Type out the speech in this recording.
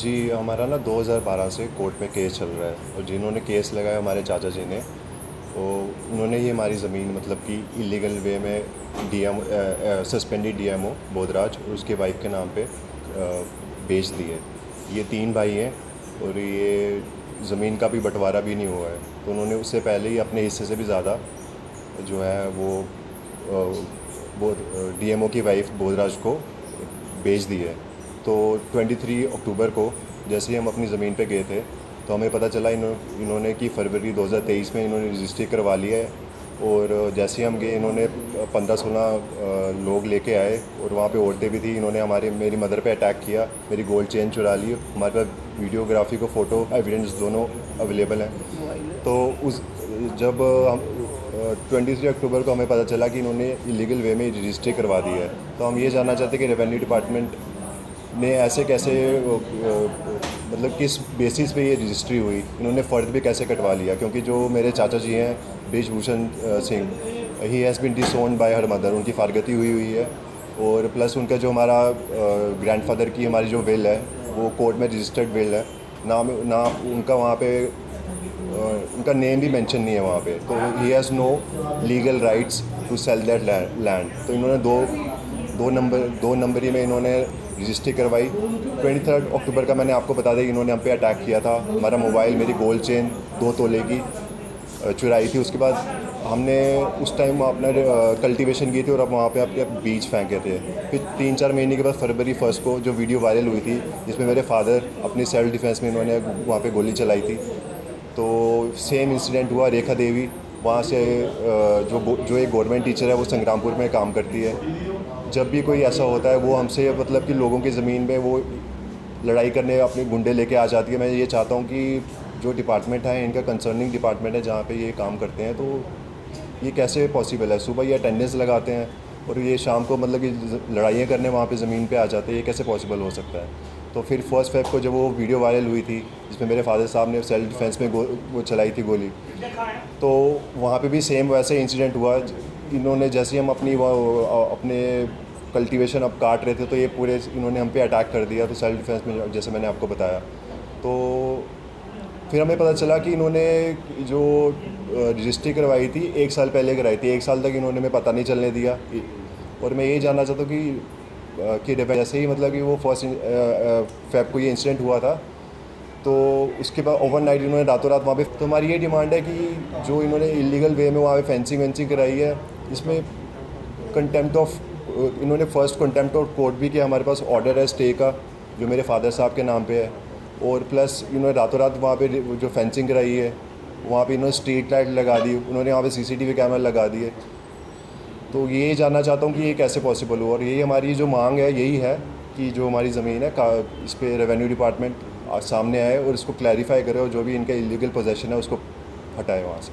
जी हमारा ना 2012 से कोर्ट में केस चल रहा है और जिन्होंने केस लगाया हमारे चाचा जी ने, वो उन्होंने ये हमारी ज़मीन मतलब कि इलीगल वे में डीएम सस्पेंडेड डीएमओ बोधराज और उसके वाइफ के नाम पे बेच दी है। ये 3 भाई हैं और ये ज़मीन का भी बंटवारा भी नहीं हुआ है, तो उन्होंने उससे पहले ही अपने हिस्से से भी ज़्यादा जो है वो डीएमओ की वाइफ बोधराज को बेच दी है। तो 23 अक्टूबर को जैसे ही हम अपनी ज़मीन पे गए थे तो हमें पता चला इन्होंने कि फरवरी 2023 में इन्होंने रजिस्ट्री करवा लिया है। और जैसे ही हम गए इन्होंने 15-16 लोग लेके आए और वहाँ पे औरतें भी थी। इन्होंने मेरी मदर पे अटैक किया, मेरी गोल्ड चेन चुरा ली। हमारे पास वीडियोग्राफी को फ़ोटो एविडेंस दोनों अवेलेबल हैं। तो उस जब हम 23 अक्टूबर को हमें पता चला कि इन्होंने इलीगल वे में रजिस्ट्री करवा दी है, तो हम ये जानना चाहते हैं कि रेवेन्यू डिपार्टमेंट ने ऐसे कैसे मतलब किस बेसिस पे ये रजिस्ट्री हुई, इन्होंने फ़र्द भी कैसे कटवा लिया। क्योंकि जो मेरे चाचा जी हैं Brijbhushan Singh, he has been disowned by her mother, उनकी फारगती हुई है। और प्लस उनका जो हमारा ग्रैंडफादर की हमारी जो विल है वो कोर्ट में रजिस्टर्ड विल है, ना उनका वहाँ पे उनका नेम भी मेंशन नहीं है वहाँ पे। तो he has no legal rights to sell that land. तो इन्होंने दो नंबरी में इन्होंने रजिस्ट्री करवाई। 23 अक्टूबर का मैंने आपको बता दिया इन्होंने हम पे अटैक किया था। हमारा मोबाइल, मेरी गोल्ड चेन 2 तोले की चुराई थी। उसके बाद हमने उस टाइम अपना कल्टीवेशन की थी और अब वहाँ पे अपने बीज फेंके थे। फिर 3-4 महीने के बाद फरवरी 1 को जो वीडियो वायरल हुई थी जिसमें मेरे फादर अपनी सेल्फ डिफेंस में इन्होंने वहाँ पे गोली चलाई थी, तो सेम इंसिडेंट हुआ। रेखा देवी वहाँ से जो एक गवर्नमेंट टीचर है वो संग्रामपुर में काम करती है। जब भी कोई ऐसा होता है वो हमसे मतलब कि लोगों की ज़मीन में वो लड़ाई करने अपने गुंडे लेके आ जाती है। मैं ये चाहता हूँ कि जो डिपार्टमेंट है इनका कंसर्निंग डिपार्टमेंट है जहाँ पे ये काम करते हैं, तो ये कैसे पॉसिबल है। सुबह ये अटेंडेंस लगाते हैं और ये शाम को मतलब कि लड़ाइयाँ करने वहाँ पे ज़मीन पे आ जाते हैं, ये कैसे पॉसिबल हो सकता है। तो फिर 1 फेब को जब वो वीडियो वायरल हुई थी जिसमें मेरे फादर साहब ने सेल्फ डिफेंस में वो चलाई थी गोली, तो वहाँ पे भी सेम वैसे इंसिडेंट हुआ। इन्होंने जैसे ही हम अपने कल्टीवेशन अब काट रहे थे तो ये पूरे इन्होंने हम पे अटैक कर दिया। तो सेल्फ डिफेंस में जैसे मैंने आपको बताया, तो फिर हमें पता चला कि इन्होंने जो रजिस्ट्री करवाई थी 1 साल पहले कराई थी। 1 साल तक इन्होंने हमें पता नहीं चलने दिया। और मैं ये जानना चाहता हूँ कि जैसे ही मतलब कि वो 1 फेब को ये इंसिडेंट हुआ था, तो उसके बाद ओवरनाइट इन्होंने रातों रात वहाँ पे। तो हमारी ये डिमांड है कि जो इन्होंने इलीगल वे में वहाँ पे फेंसिंग वेंसिंग कराई है, इसमें कंटेम्प्ट ऑफ इन्होंने फर्स्ट कंटेम्प्ट ऑफ कोर्ट भी किया। हमारे पास ऑर्डर है स्टे का जो मेरे फादर साहब के नाम पे है। और प्लस इन्होंने रातों रात वहाँ पे जो फेंसिंग कराई है वहाँ पे इन्होंने स्ट्रीट लाइट लगा दी, उन्होंने वहाँ पे सीसीटीवी कैमरा लगा दिए। तो ये जानना चाहता हूँ कि ये कैसे पॉसिबल हो। और यही हमारी जो मांग है यही है कि जो हमारी ज़मीन है इस पर रेवेन्यू डिपार्टमेंट सामने आए और इसको क्लैरिफाई करे और जो भी इनका इलीगल पोजेसन है उसको हटाए वहाँ से।